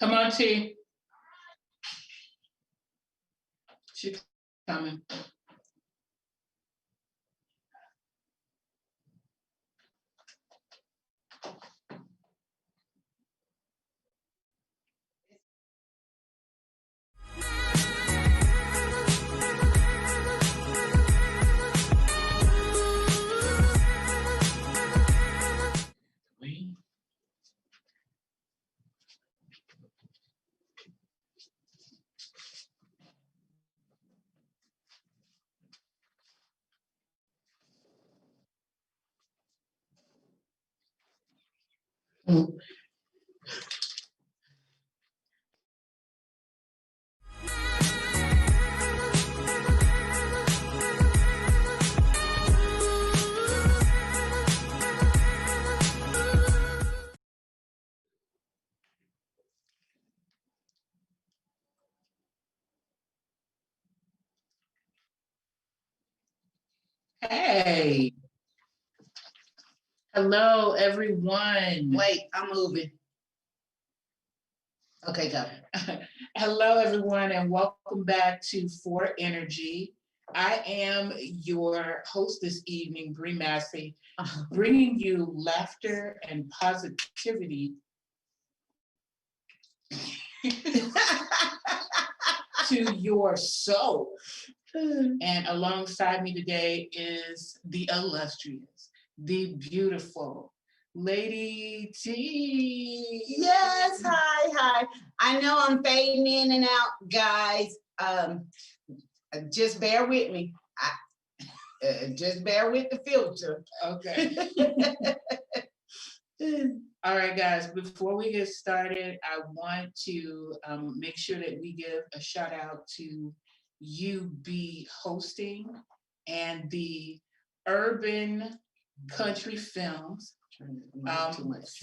Come on, T. She's coming. Hey. Hello, everyone. Wait, I'm moving. Okay, go. Hello, everyone, and welcome back to For Energy. I am your host this evening, Bree Massey, bringing you laughter and positivity to your soul. And alongside me today is the illustrious, the beautiful Lady T. Yes, hi. I know I'm fading in and out, guys. Just bear with me. Just bear with the filter. Okay. All right, guys, before we get started, I want to make sure that we give a shout out to UB Hosting and the Urban Country Films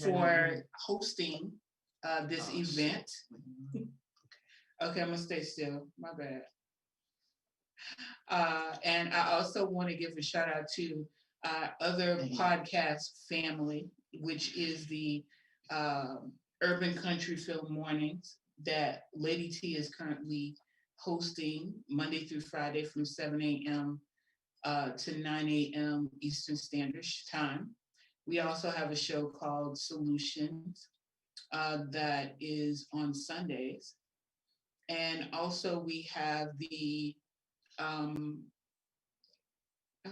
for hosting this event. Okay, I'm gonna stay still, my bad. And I also want to give a shout out to other podcast family, which is the Urban Country Film Mornings that Lady T is currently hosting Monday through Friday from 7 a.m. To 9 a.m. Eastern Standard Time. We also have a show called Solutions that is on Sundays. And also we have the I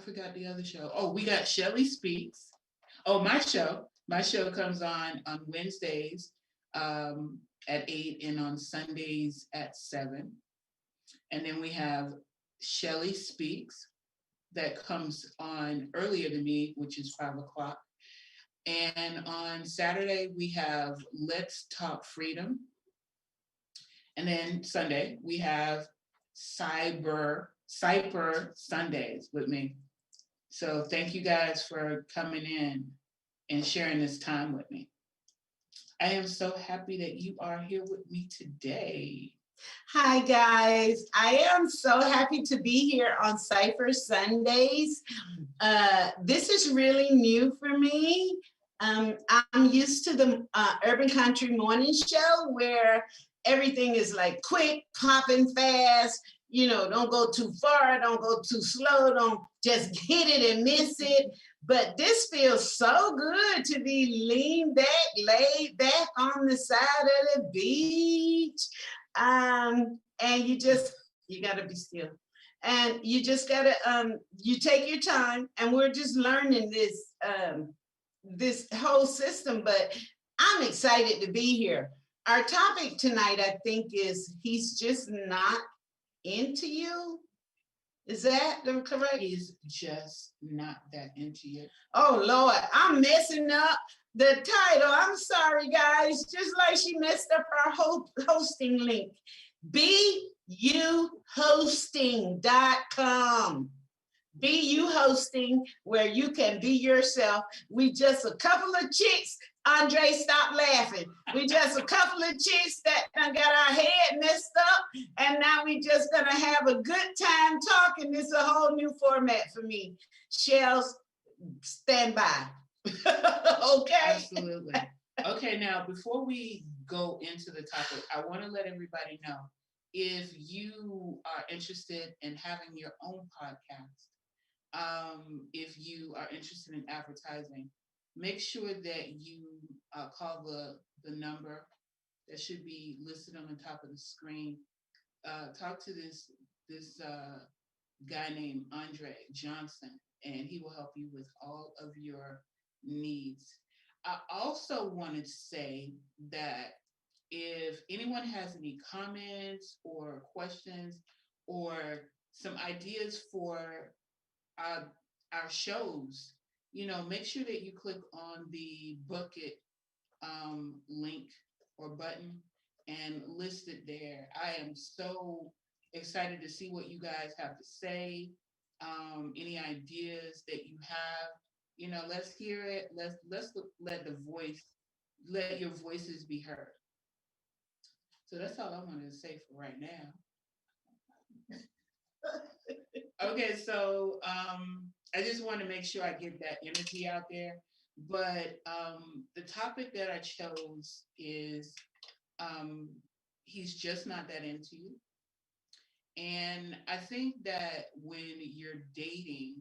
forgot the other show. Oh, we got Shelly Speaks. Oh, my show. My show comes on Wednesdays at 8 and on Sundays at 7. And then we have Shelly Speaks that comes on earlier than me, which is 5 o'clock. And on Saturday, we have Let's Talk Freedom. And then Sunday, we have Cyber Sundays with me. So thank you guys for coming in and sharing this time with me. I am so happy that you are here with me today. Hi, guys. I am so happy to be here on Cypher Sundays. This is really new for me. I'm used to the Urban Country Morning Show where everything is like quick, popping fast. You know, don't go too far, don't go too slow, don't just hit it and miss it. But this feels so good to be lean back, laid back on the side of the beach. And you gotta be still. And you just gotta, you take your time, and we're just learning this whole system, but I'm excited to be here. Our topic tonight, I think, is he's just not into you. Is that correct? He's just not that into you. Oh, Lord, I'm messing up the title. I'm sorry, guys. Just like she messed up our hosting link. BUHosting.com. BU Hosting, where you can be yourself. We just a couple of chicks. Andre, stop laughing. We just a couple of chicks that got our head messed up, and now we just gonna have a good time talking. This is a whole new format for me. Shells, stand by. Okay. Absolutely. Okay, now before we go into the topic, I want to let everybody know if you are interested in having your own podcast, if you are interested in advertising, make sure that you call the number that should be listed on the top of the screen. Talk to this guy named Andre Johnson, and he will help you with all of your needs. I also wanted to say that if anyone has any comments or questions or some ideas for our, our shows, make sure that you click on the bucket link or button and list it there. I am so excited to see what you guys have to say. Any ideas that you have, let's hear it. Let's let let your voices be heard. So that's all I wanted to say for right now. Okay, so I just want to make sure I get that energy out there. But the topic that I chose is um, he's just not that into you. And I think that when you're dating,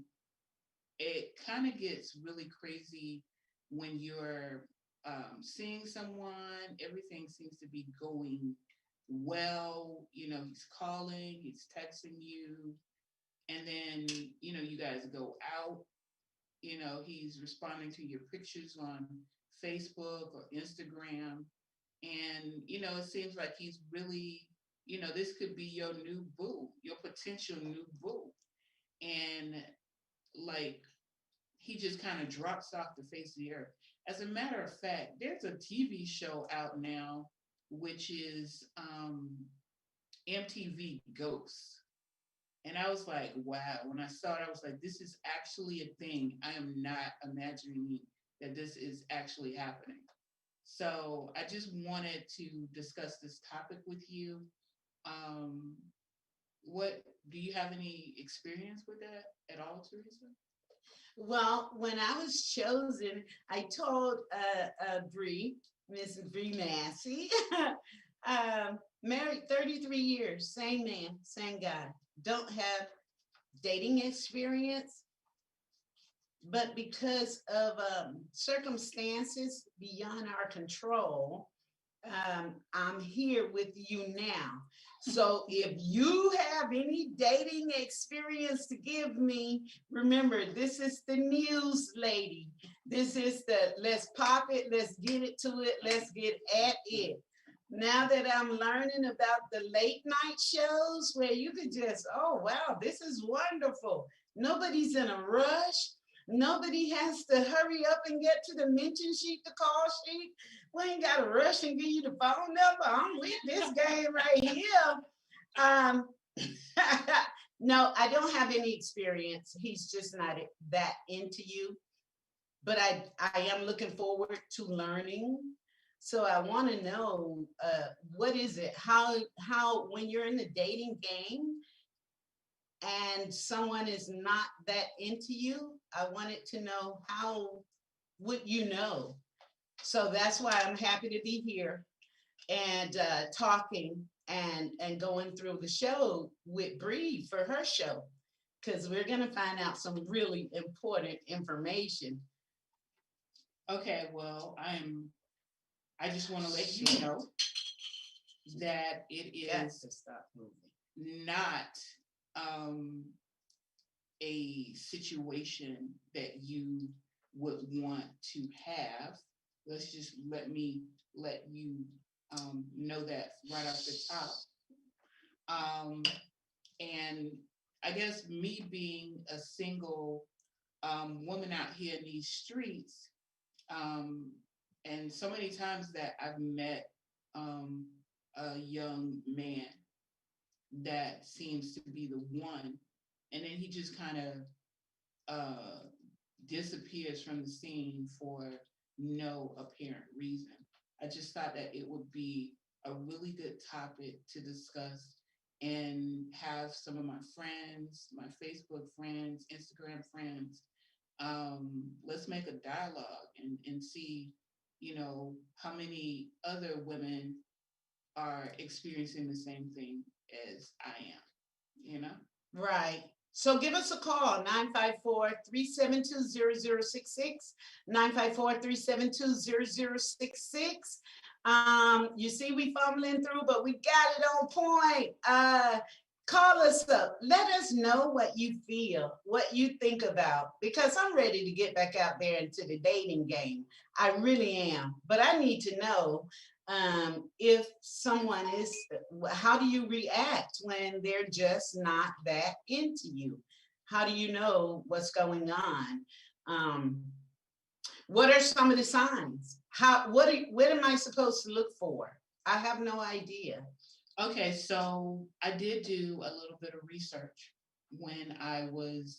it kind of gets really crazy when you're seeing someone, everything seems to be going well. He's calling, he's texting you, and then, you guys go out. He's responding to your pictures on Facebook or Instagram. And, it seems like he's really, this could be your new boo, your potential new boo. And like, he just kind of drops off the face of the earth. As a matter of fact, there's a TV show out now, which is MTV Ghosts. And I was like, wow, when I saw it, I was like, this is actually a thing. I am not imagining that this is actually happening. So I just wanted to discuss this topic with you. Um, what do you have any experience with that at all, Teresa? Well, when I was chosen, I told Bree, Miss Bree Massey, married 33 years, same man, same guy. Don't have dating experience, but because of circumstances beyond our control, I'm here with you now. So if you have any dating experience to give me, remember, this is the news lady. This is the let's pop it, let's get it to it, let's get at it. Now that I'm learning about the late night shows where you could just, oh, wow, this is wonderful. Nobody's in a rush. Nobody has to hurry up and get to the mention sheet, the call sheet. We ain't got to rush and give you the phone number. I'm with this game right here. Um, no, I don't have any experience. He's just not that into you. But I am looking forward to learning. So I want to know what is it? How when you're in the dating game and someone is not that into you, I wanted to know how would you know? So that's why I'm happy to be here and talking and going through the show with Bree for her show because we're gonna find out some really important information. Okay, well, I just want to let you know that it is to stop moving. not um, a situation that you would want to have. Let's just let you know that right off the top. Um, and I guess me being a single woman out here in these streets, um, and so many times that I've met um, a young man that seems to be the one, and then he just kind of uh, disappears from the scene for no apparent reason. I just thought that it would be a really good topic to discuss and have some of my friends, my Facebook friends, Instagram friends, let's make a dialogue and see, how many other women are experiencing the same thing as I am. Right. So give us a call, 954-372-0066, 954-372-0066. You see, we fumbling through, but we got it on point. Call us up. Let us know what you feel, what you think about, because I'm ready to get back out there into the dating game. I really am. But I need to know if someone is, how do you react when they're just not that into you? How do you know what's going on? What are some of the signs? What am I supposed to look for? I have no idea. Okay, so I did do a little bit of research when I was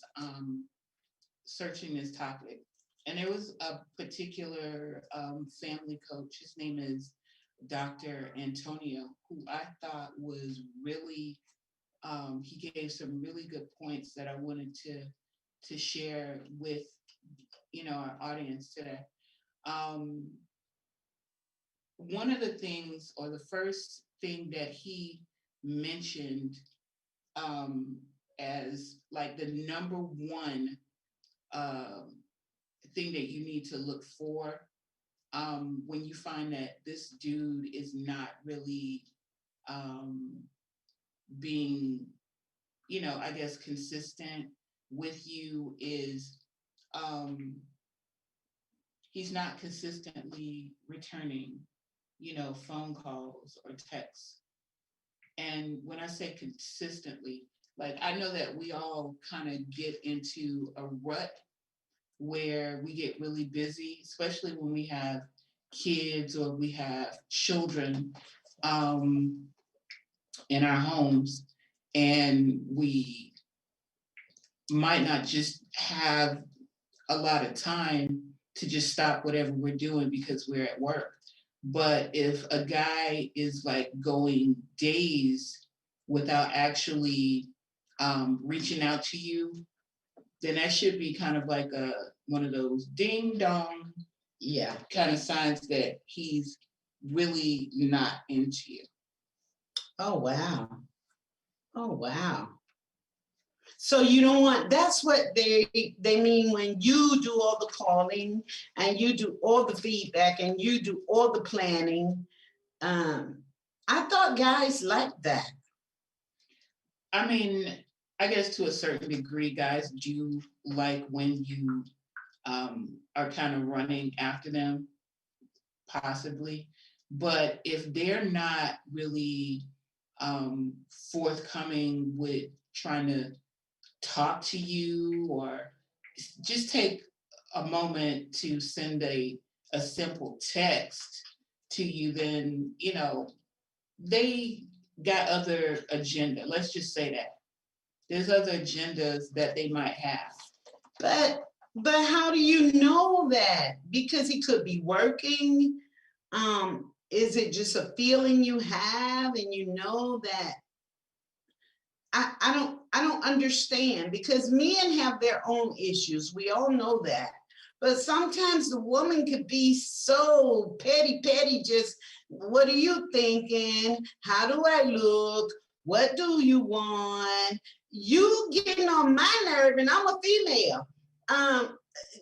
searching this topic. And there was a particular family coach. His name is Dr. Antonio, who I thought was really, he gave some really good points that I wanted to share with, our audience today. Um, One of the things, or the first thing that he mentioned as like the number one um, thing that you need to look for when you find that this dude is not really um, being, I guess, consistent with you is um, he's not consistently returning, phone calls or texts. And when I say consistently, like I know that we all kind of get into a rut where we get really busy, especially when we have kids or we have children um, in our homes, and we might not just have a lot of time to just stop whatever we're doing because we're at work. But if a guy is like going days without actually reaching out to you, then that should be kind of like one of those ding dong, Yeah. kind of signs that he's really not into you. Oh, wow. Oh, wow. So you don't want, that's what they mean when you do all the calling and you do all the feedback and you do all the planning. I thought guys liked that. I mean, I guess to a certain degree, guys do like when you are kind of running after them, possibly. But if they're not really forthcoming with trying to talk to you or just take a moment to send a simple text to you, then, they got other agenda. Let's just say that. There's other agendas that they might have. But how do you know that? Because he could be working. Is it just a feeling you have and you know that? I don't understand, because men have their own issues. We all know that. But sometimes the woman could be so petty, just, what are you thinking? How do I look? What do you want? You getting on my nerve, and I'm a female.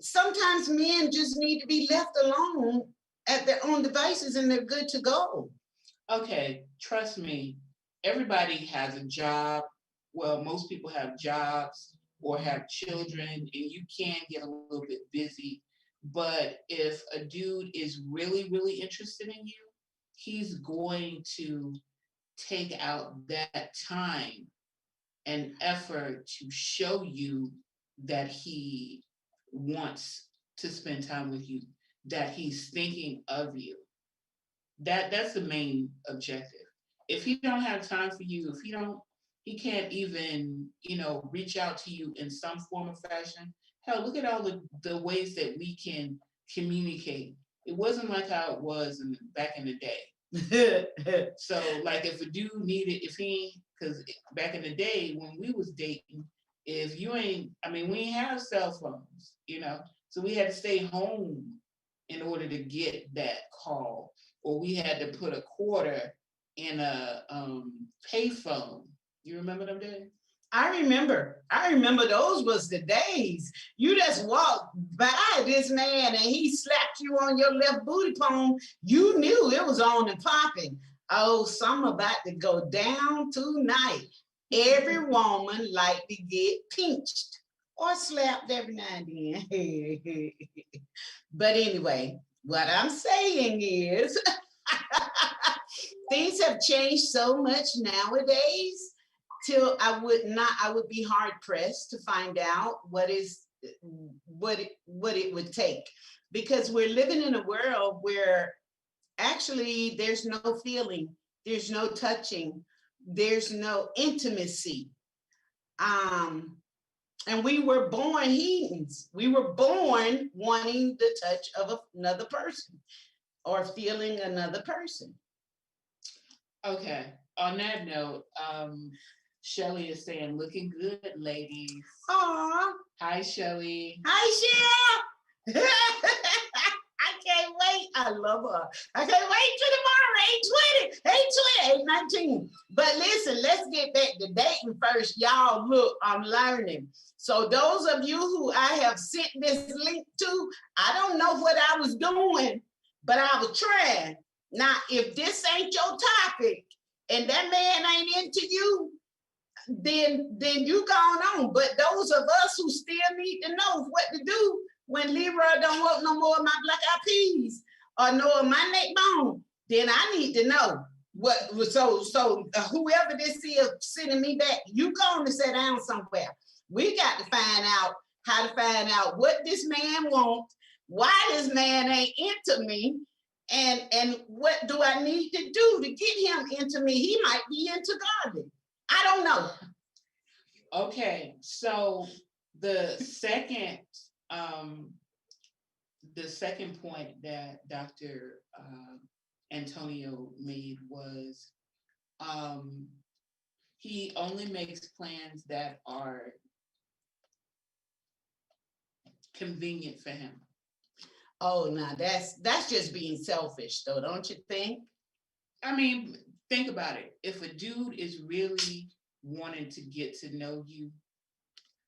Sometimes men just need to be left alone at their own devices and they're good to go. Okay, trust me, everybody has a job. Well, most people have jobs or have children, and you can get a little bit busy. But if a dude is really, really interested in you, he's going to take out that time and effort to show you that he wants to spend time with you, that he's thinking of you. That's the main objective. If he don't have time for you, if he can't even, reach out to you in some form or fashion. Hell, look at all the ways that we can communicate. It wasn't like how it was back in the day. So like if a dude because back in the day when we was dating, we ain't have cell phones, so we had to stay home in order to get that call, or we had to put a quarter in a payphone. You remember them days? I remember those was the days. You just walked by this man and he slapped you on your left booty bone. You knew it was on and popping. Oh, something about to go down tonight. Every woman like to get pinched or slapped every now and then. But anyway, what I'm saying is things have changed so much nowadays till I would be hard pressed to find out what it would take, because we're living in a world where actually there's no feeling, there's no touching, there's no intimacy. And we were born heathens. We were born wanting the touch of another person or feeling another person. Okay. On that note, Shelly is saying, looking good, ladies. Aw. Hi, Shelly. Hi, Shell. I can't wait. I love her. I can't wait till tomorrow, 8:20, 8:19. But listen, let's get back to dating first. Y'all, look, I'm learning. So those of you who I have sent this link to, I don't know what I was doing, but I was trying. Now, if this ain't your topic and that man ain't into you, then you gone on. But those of us who still need to know what to do when Leroy don't want no more of my black eyed peas or no of my neck bone, then I need to know what. So whoever this is sending me back, you going to sit down somewhere. We got to find out how to find out what this man wants, why this man ain't into me, and what do I need to do to get him into me. He might be into gardening. I don't know. Okay, so the second point that Dr. Antonio made was he only makes plans that are convenient for him. Oh, now that's just being selfish, though, don't you think? I mean, think about it. If a dude is really wanting to get to know you,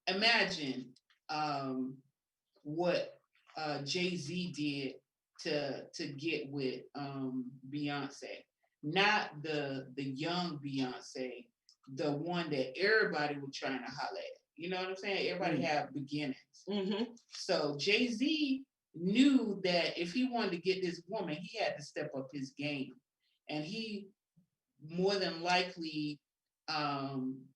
imagine what Jay-Z did to get with Beyonce. Not the young Beyonce, the one that everybody was trying to holler at. You know what I'm saying? Everybody had beginnings. Mm-hmm. So Jay-Z knew that if he wanted to get this woman, he had to step up his game. And he more than likely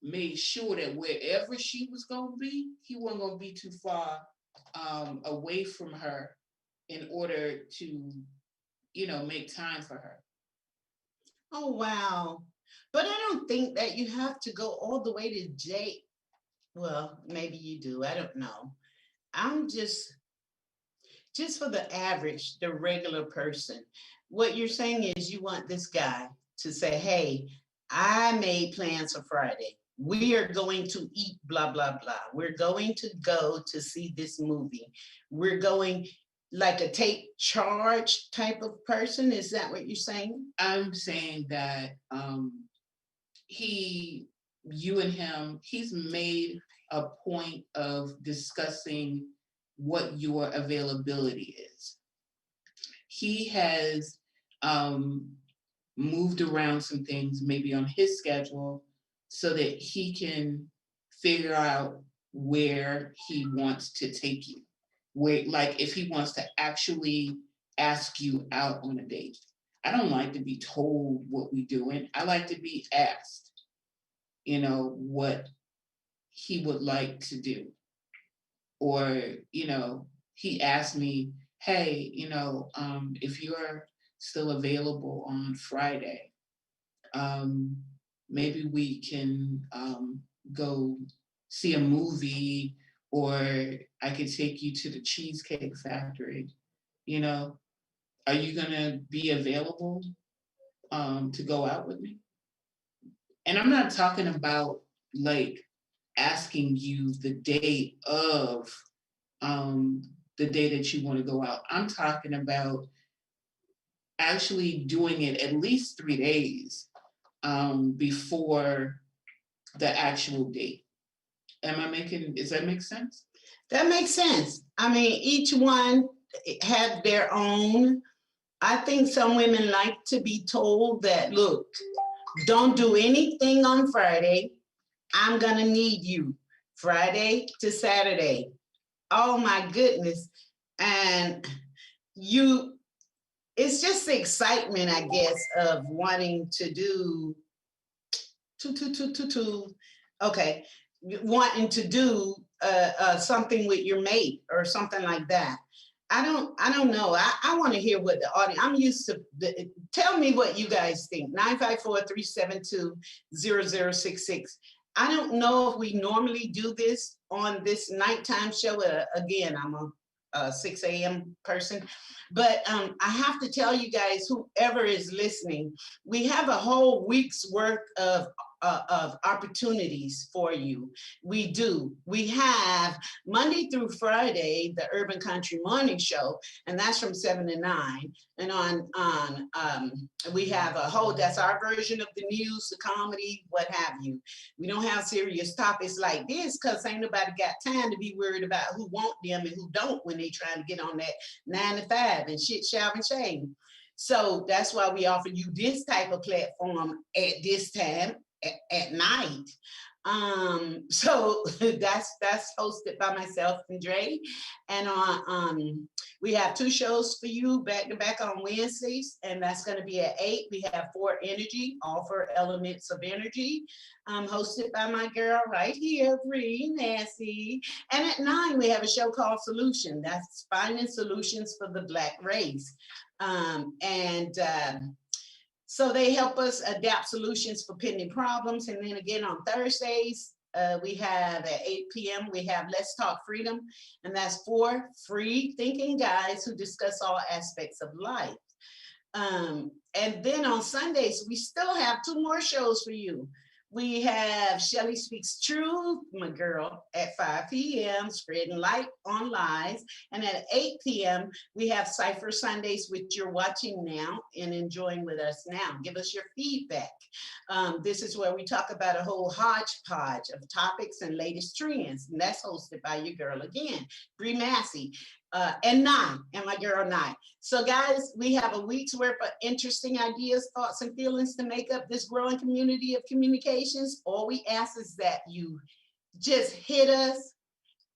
made sure that wherever she was going to be, he wasn't going to be too far away from her in order to, make time for her. Oh, wow. But I don't think that you have to go all the way to Jay. Well, maybe you do. I don't know. I'm just for the average, the regular person. What you're saying is you want this guy to say, hey, I made plans for Friday. We are going to eat blah, blah, blah. We're going to go to see this movie. We're going like a take charge type of person. Is that what you're saying? I'm saying that you and him, he's made a point of discussing what your availability is. He has moved around some things maybe on his schedule so that he can figure out where he wants to take you. Where, like, if he wants to actually ask you out on a date. I don't like to be told what we're doing. I like to be asked, what he would like to do. Or, he asked me, hey, if you're still available on Friday, maybe we can go see a movie, or I could take you to the Cheesecake Factory. Are you gonna be available to go out with me? And I'm not talking about like asking you the day of the day that you want to go out. I'm talking about actually doing it at least 3 days before the actual date. Does that make sense? That makes sense. I mean, each one have their own. I think some women like to be told that, look, don't do anything on Friday. I'm gonna need you Friday to Saturday. Oh my goodness. And it's just the excitement, I guess, of wanting to do okay, wanting to do something with your mate or something like that. I don't know. I want to hear what the audience, I'm used to, tell me what you guys think. 954-372-0066. I don't know if we normally do this on this nighttime show. Again, I'm a 6 a.m. person, but I have to tell you guys, whoever is listening, we have a whole week's worth of opportunities for you. We do. We have Monday through Friday, the Urban Country Morning Show, and that's from 7 to 9. And we have a whole, that's our version of the news, the comedy, what have you. We don't have serious topics like this because ain't nobody got time to be worried about who want them and who don't when they trying to get on that 9 to 5 and shit, shout, and shame. So that's why we offer you this type of platform at this time at night. So that's hosted by myself and Dre. And we have 2 shows for you back to back on Wednesdays, and that's going to be at 8. We have 4 Energy, all 4 elements of energy, hosted by my girl right here, Bree Nancy. And at 9, we have a show called Solution. That's finding solutions for the Black race. So they help us adapt solutions for pending problems. And then again on Thursdays, we have at 8 p.m., we have Let's Talk Freedom. And that's 4 free thinking guys who discuss all aspects of life. And then on Sundays, we still have 2 more shows for you. We have Shelly Speaks Truth, my girl, at 5 p.m., spreading light on lies. And at 8 p.m., we have Cypher Sundays, which you're watching now and enjoying with us now. Give us your feedback. This is where we talk about a whole hodgepodge of topics and latest trends. And that's hosted by your girl again, Bree Massey. And my girl Nye. So guys, we have a week's worth of interesting ideas, thoughts, and feelings to make up this growing community of communications. All we ask is that you just hit us,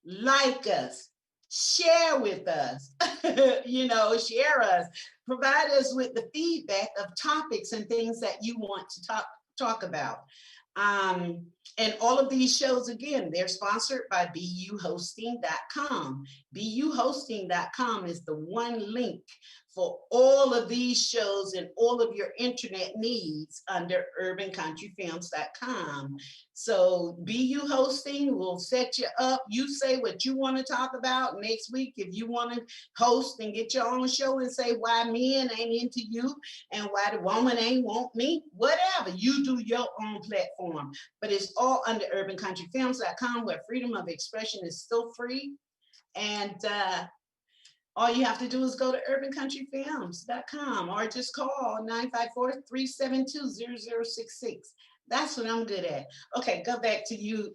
like us, share with us, share us, provide us with the feedback of topics and things that you want to talk about. And all of these shows, again, they're sponsored by buhosting.com. buhosting.com is the one link for all of these shows and all of your internet needs under urbancountryfilms.com. So BU Hosting will set you up. You say what you want to talk about next week. If you want to host and get your own show and say why men ain't into you and why the woman ain't want me, whatever, you do your own platform. But it's all under urbancountryfilms.com, where freedom of expression is still free. And all you have to do is go to urbancountryfilms.com or just call 954-372-0066. That's what I'm good at. Okay, go back to you,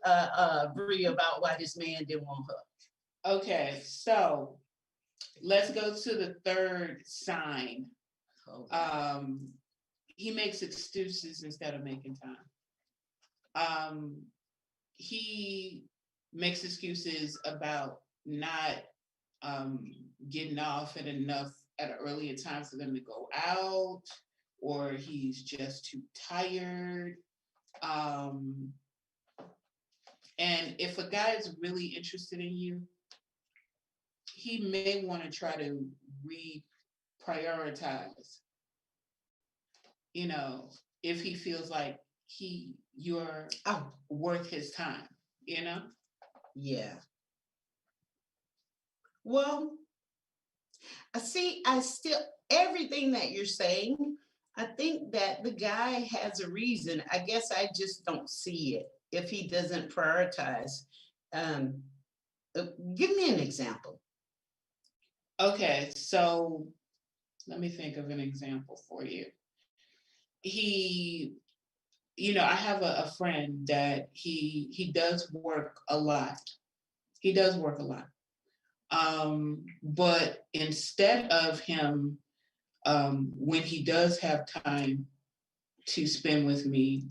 Bree, about why this man didn't want her. Okay, so let's go to the third sign. He makes excuses instead of making time. He makes excuses about not getting off at an earlier time for them to go out, or he's just too tired. And if a guy is really interested in you, he may want to try to reprioritize. If he feels like you're worth his time, Yeah. Well, I still, everything that you're saying, I think that the guy has a reason. I guess I just don't see it if he doesn't prioritize. Give me an example. Okay, so let me think of an example for you. He, I have a friend that he does work a lot. He does work a lot. But instead of him, when he does have time to spend with me,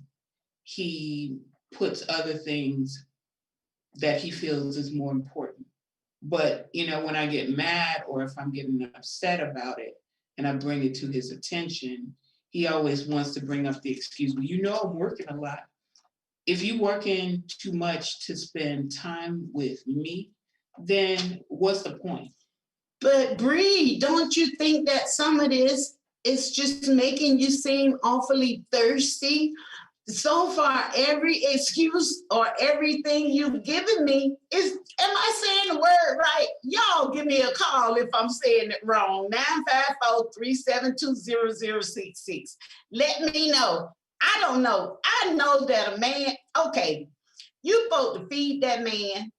he puts other things that he feels is more important. But when I get mad or if I'm getting upset about it and I bring it to his attention, he always wants to bring up the excuse, well, I'm working a lot. If you working too much to spend time with me, then what's the point? But Bree, don't you think that some of this is just making you seem awfully thirsty? So far, every excuse or everything you've given me is, am I saying the word right? Y'all give me a call if I'm saying it wrong. 954-372-0066. Let me know. I don't know. I know that a man, okay, you supposed to feed that man.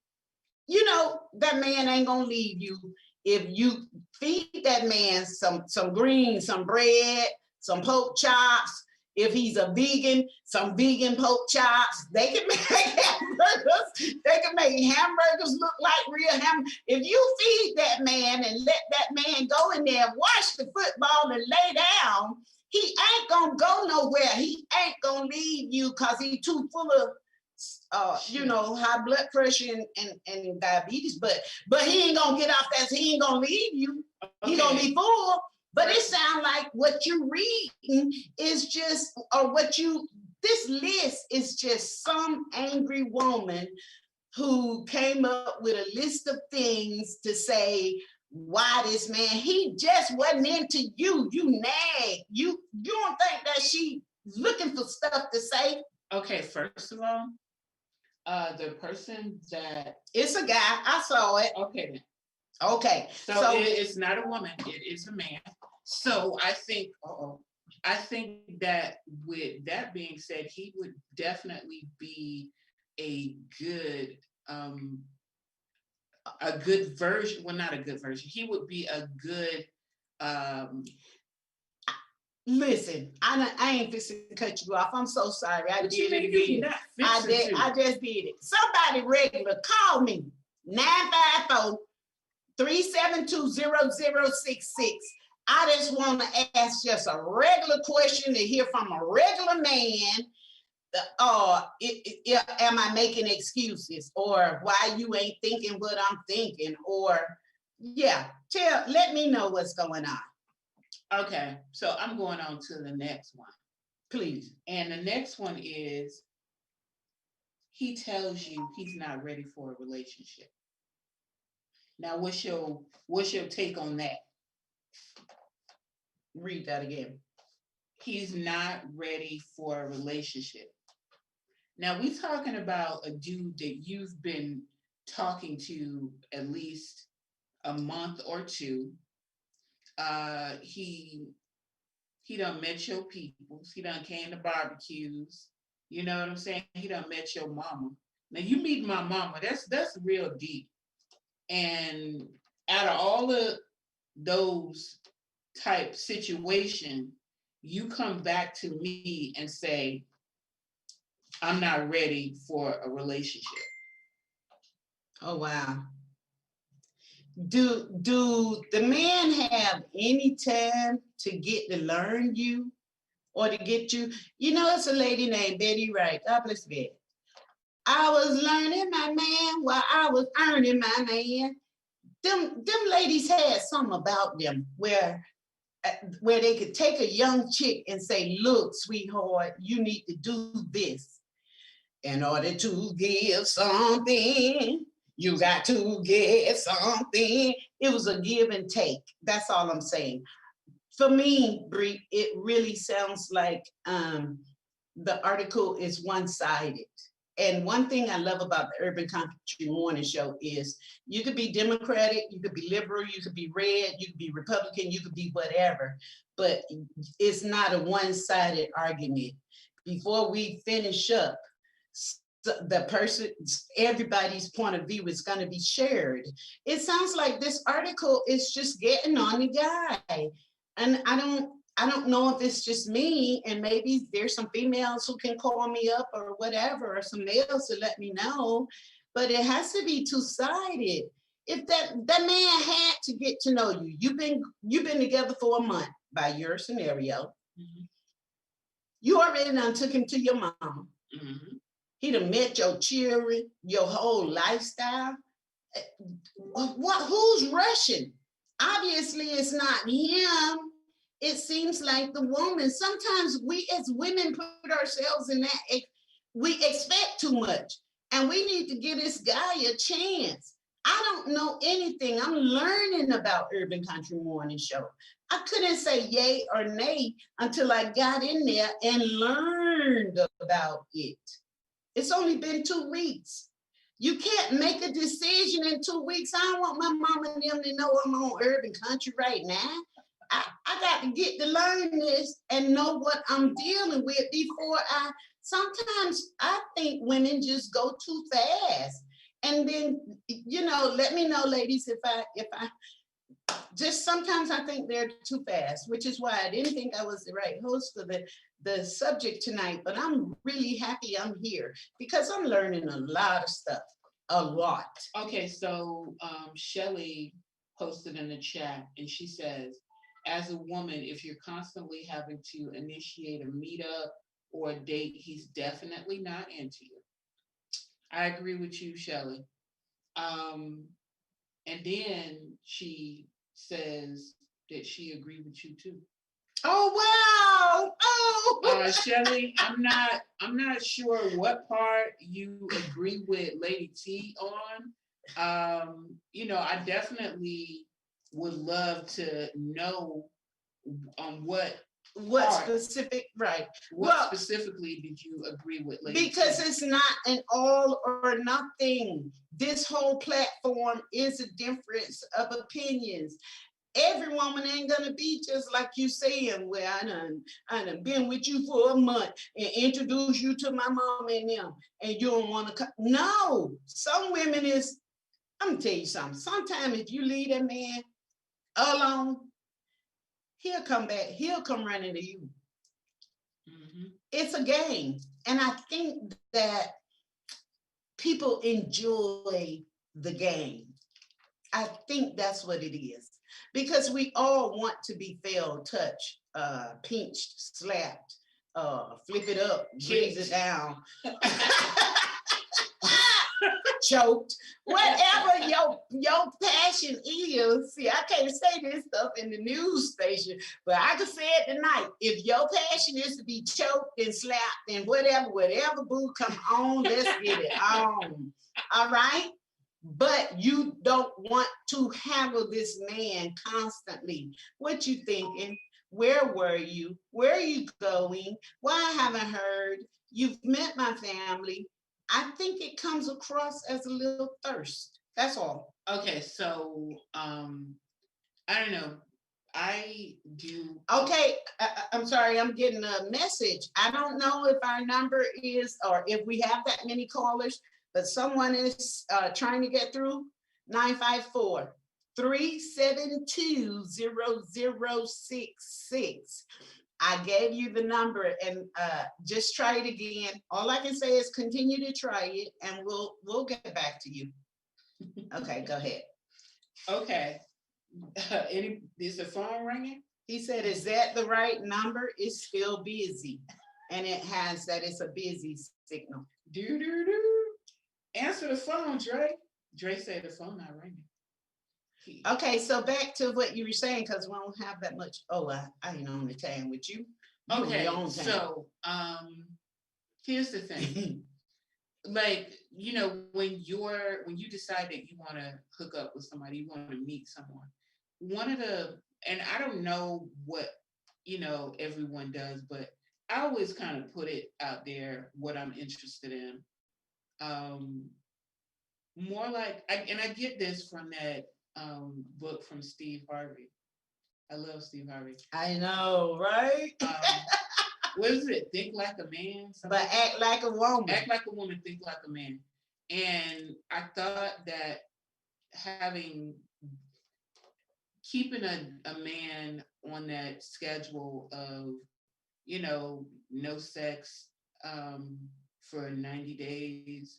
That man ain't gonna leave you if you feed that man some greens, some bread, some pork chops. If he's a vegan, some vegan pork chops. They can make hamburgers. They can make hamburgers look like real hamburgers. If you feed that man and let that man go in there and watch the football and lay down, he ain't gonna go nowhere. He ain't gonna leave you because he's too full of high blood pressure and diabetes, but he ain't gonna get off that. He ain't gonna leave you. Okay. He gonna be full. But it sounds like what you're reading is just, this list is just some angry woman who came up with a list of things to say why this man, he just wasn't into you. You nag. You don't think that she looking for stuff to say? Okay, first of all, the person that, it's a guy. I saw it. Okay. Okay. So it's not a woman. It is a man. So I think that with that being said, he would definitely be a good version. Well, not a good version. He would be a good. Listen, I ain't fixing to cut you off. I'm so sorry. I did it again. I just did it. Somebody regular, call me. 954-372-0066. I just want to ask just a regular question to hear from a regular man. Am I making excuses? Or why you ain't thinking what I'm thinking? Or, let me know what's going on. Okay, so I'm going on to the next one, please. And the next one is, he tells you he's not ready for a relationship. Now, what's your take on that? Read that again. He's not ready for a relationship. Now, we're talking about a dude that you've been talking to at least a month or two. He done met your peoples. He done came to barbecues. You know what I'm saying? He done met your mama. Now you meet my mama. That's real deep. And out of all of those type situation, you come back to me and say, I'm not ready for a relationship. Oh, wow. Do the man have any time to get to learn you or to get you? It's a lady named Betty Wright. God bless Betty. I was learning my man while I was earning my man. Them ladies had something about them where they could take a young chick and say, look, sweetheart, you need to do this. In order to give something, you got to get something. It was a give and take. That's all I'm saying. For me, Bree, it really sounds like the article is one-sided. And one thing I love about the Urban Country Morning Show is you could be Democratic, you could be liberal, you could be red, you could be Republican, you could be whatever, but it's not a one-sided argument. Before we finish up, the person, everybody's point of view is going to be shared. It sounds like this article is just getting on the guy. And I don't know if it's just me, and maybe there's some females who can call me up or whatever, or some males to let me know, but it has to be two-sided. If that man had to get to know you, you've been together for a month by your scenario. Mhm. You already done took him to your mom. Mhm. He done met your children, your whole lifestyle. Who's rushing? Obviously, it's not him. It seems like the woman. Sometimes we as women put ourselves in that, we expect too much. And we need to give this guy a chance. I don't know anything. I'm learning about Urban Country Morning Show. I couldn't say yay or nay until I got in there and learned about it. It's only been 2 weeks. You can't make a decision in 2 weeks. I don't want my mama and them to know I'm on Urban Country right now. I got to get to learn this and know what I'm dealing with before sometimes I think women just go too fast. And then, let me know, ladies, if I just sometimes I think they're too fast, which is why I didn't think I was the right host for the subject tonight. But I'm really happy I'm here because I'm learning a lot of stuff, a lot. Okay, so Shelly posted in the chat and she says, as a woman, if you're constantly having to initiate a meetup or a date, he's definitely not into you. I agree with you, Shelly. And then she says that she agreed with you too. Oh wow! Oh, Shelly, I'm not sure what part you agree with Lady T on. I definitely would love to know on what specific, right? What specifically did you agree with Lady because T? it's not an all or nothing. This whole platform is a difference of opinions. Every woman ain't gonna be just like you saying, well, I done been with you for a month and introduce you to my mom and them, and you don't want to come. No, some women is, I'm gonna tell you something. Sometimes if you leave that man alone, he'll come back, he'll come running to you. Mm-hmm. It's a game. And I think that people enjoy the game. I think that's what it is. Because we all want to be felt, touched, pinched, slapped, flip it up, raise it down, choked, whatever your passion is. See, I can't say this stuff in the news station, but I can say it tonight. If your passion is to be choked and slapped and whatever boo come on, let's get it on. All right? But you don't want to handle this man constantly. What you thinking? Where were you? Where are you going? Why I haven't heard? You've met my family. I think it comes across as a little thirst. That's all. Okay, so I don't know. I do. Okay, I'm sorry, I'm getting a message. I don't know if our number is, or if we have that many callers, but someone is trying to get through. 954-372-0066. I gave you the number, and just try it again. All I can say is continue to try it, and we'll get back to you. Okay, go ahead. Okay. Is the phone ringing? He said, is that the right number? It's still busy. And it has that it's a busy signal. Answer the phone, Dre. Dre said the phone not ringing. Okay, so back to what you were saying, because we don't have that much. Oh, I ain't on the time with you. Okay, so here's the thing. Like, when you decide that you want to hook up with somebody, you want to meet someone, and I don't know what everyone does, but I always kind of put it out there what I'm interested in. More like, I get this from that book from Steve Harvey. I love Steve Harvey. I know, right? what is it? Think like a man. But act like a woman. Act like a woman, think like a man. And I thought that keeping a man on that schedule of, no sex for 90 days,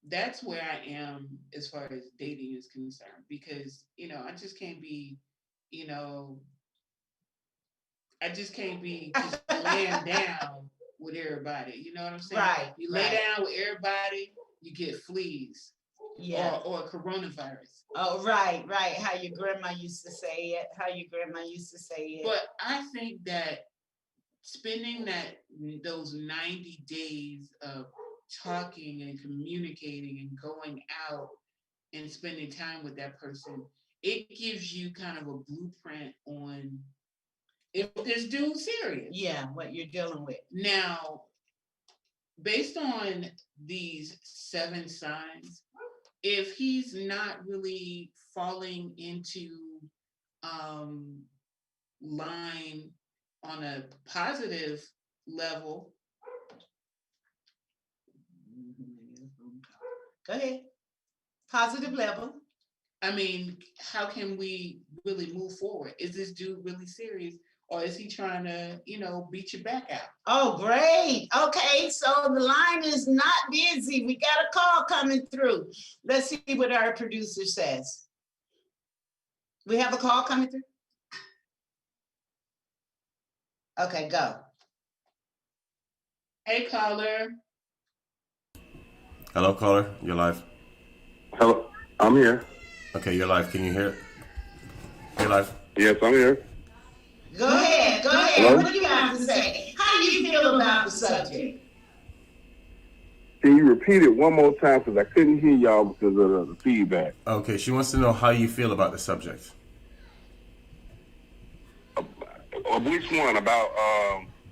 that's where I am as far as dating is concerned. Because, I just can't be, I just can't be just laying down with everybody. You know what I'm saying? Right. You lay down with everybody, you get fleas. Yeah. Or coronavirus. Oh, right. How your grandma used to say it. But I think that spending those 90 days of talking and communicating and going out and spending time with that person, it gives you kind of a blueprint on if this dude's serious. Yeah, what you're dealing with. Now, based on these 7 signs, if he's not really falling into line on a positive level. Go ahead. Positive level. I mean, how can we really move forward? Is this dude really serious? Or is he trying to, beat your back out? Oh, great. Okay, so the line is not busy. We got a call coming through. Let's see what our producer says. We have a call coming through? Okay, go. Hey, caller. Hello, caller. You're live. Hello, I'm here. Okay, you're live. Can you hear it? You're live. Yes, I'm here. Go ahead. Hello? What do you have to say? How do you feel about the subject? Can you repeat it one more time? Because I couldn't hear y'all because of the feedback. Okay, she wants to know how you feel about the subject. Which one? About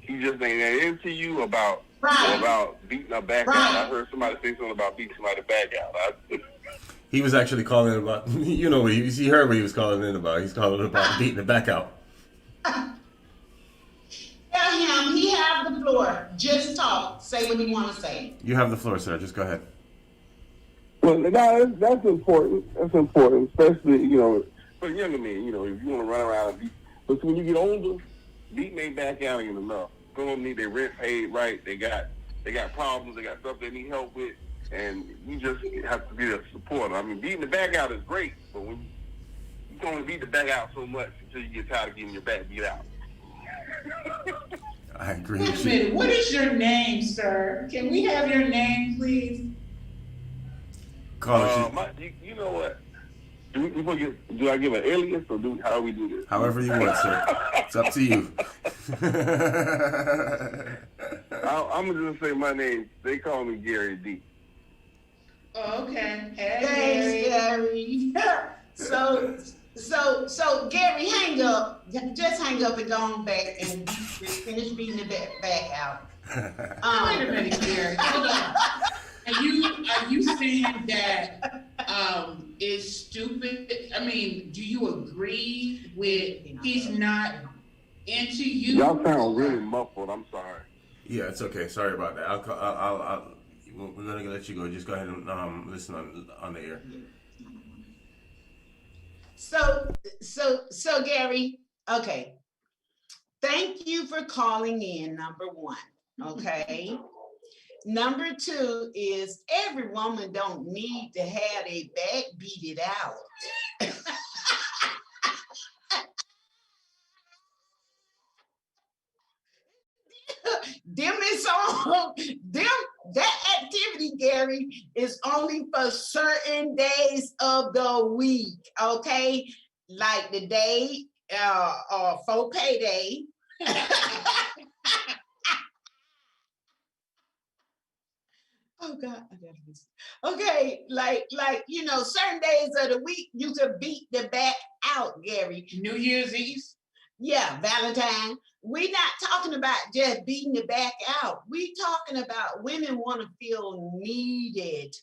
he just ain't that into you about Right. about beating her back Right. out. I heard somebody say something about beating somebody back out. He was actually calling about, what he heard what he was calling in about. He's calling about beating the back out. Tell him he have the floor. Just talk. Say what you want to say. You have the floor, sir. Just go ahead. Well, that's important. That's important, especially for younger men. If you want to run around and beat, but when you get older, beating their back out ain't enough. Some of them need their rent paid right. They got problems. They got stuff they need help with, and you just have to be a supporter. I mean, beating the back out is great, but when you don't want to beat the back out so much until you get tired of getting your back beat out. I agree Wait with a you. minute. What is your name, sir? Can we have your name, please? Caller, You know what? Do I give an alias or how do we do this? however you want, sir. It's up to you. I'm gonna just say my name. They call me Gary D. Oh, okay. Hey, Thanks, Gary. So Gary, hang up. Just hang up and go on back and finish beating the back out. Wait a minute, Gary. Hold on. Are you saying that is stupid? I mean, do you agree with he's not into you? Y'all sound really muffled. I'm sorry. Yeah, it's okay. Sorry about that. We're gonna let you go. Just go ahead and listen on the air. So Gary, okay. Thank you for calling in, number one. Okay. Number two is every woman don't need to have a back beat it out. That activity, Gary, is only for certain days of the week, okay? Like the day for payday. Oh God, I gotta listen. Okay, like certain days of the week you could beat the back out, Gary. New Year's Eve? Yeah, Valentine. We're not talking about just beating the back out. We're talking about women want to feel needed.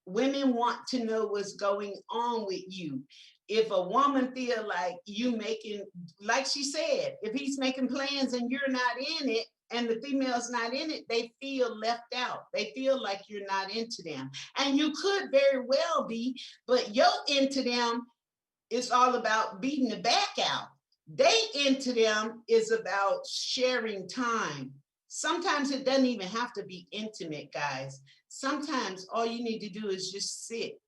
Women want to know what's going on with you. If a woman feel like you making, like she said, if he's making plans and you're not in it, and the female's not in it, they feel left out. They feel like you're not into them. And you could very well be, but your into them is all about beating the back out. They into them is about sharing time. Sometimes it doesn't even have to be intimate, guys. Sometimes all you need to do is just sit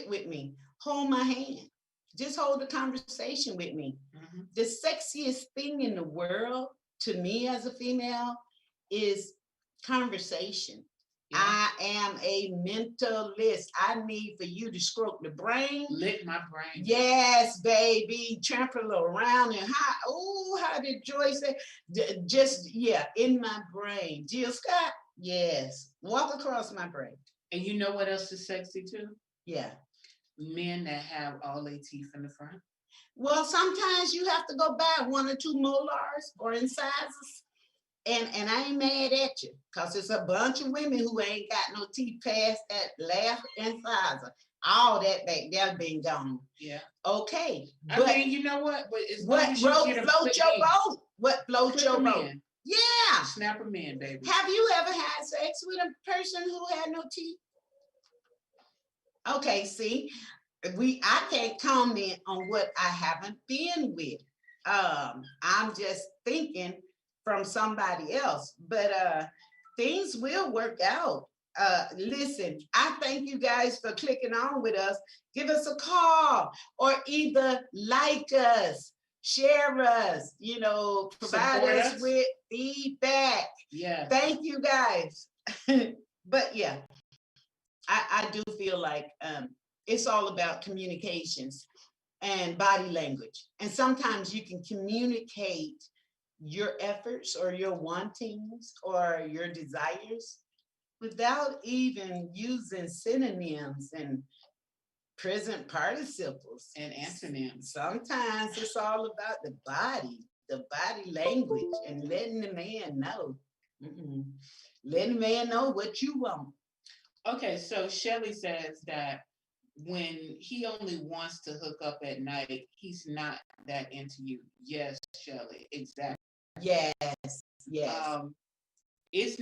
with me, hold my hand, just hold a conversation with me. Mhm. The sexiest thing in the world to me as a female is conversation. Yeah. I am a mentalist. I need for you to stroke the brain. Lick my brain. Yes, baby, trample around and how did Joy say? Just, yeah, in my brain. Jill Scott, yes, walk across my brain. And you know what else is sexy too? Yeah. Men that have all their teeth in the front. Well, sometimes you have to go buy 1 or 2 molars or incisors. And I ain't mad at you, because it's a bunch of women who ain't got no teeth past that last incisor. All that back there been gone. Yeah. Okay. I mean, you know what? But as long What as you float get them your boat? What float Clip your 'em boat? in. Yeah. Snap them in, baby. Have you ever had sex with a person who had no teeth? Okay, see, I can't comment on what I haven't been with. I'm just thinking from somebody else, but things will work out. Listen, I thank you guys for clicking on with us. Give us a call or either like us, share us, provide Support us us. with feedback. Yeah. Thank you guys. But yeah, I do feel like it's all about communications and body language. And sometimes you can communicate your efforts or your wantings or your desires without even using synonyms and present participles And antonyms. Sometimes it's all about the body language, and letting the man know. Letting the man know what you want. Okay, so Shelly says that when he only wants to hook up at night, he's not that into you. Yes, Shelly, exactly. Yes. It's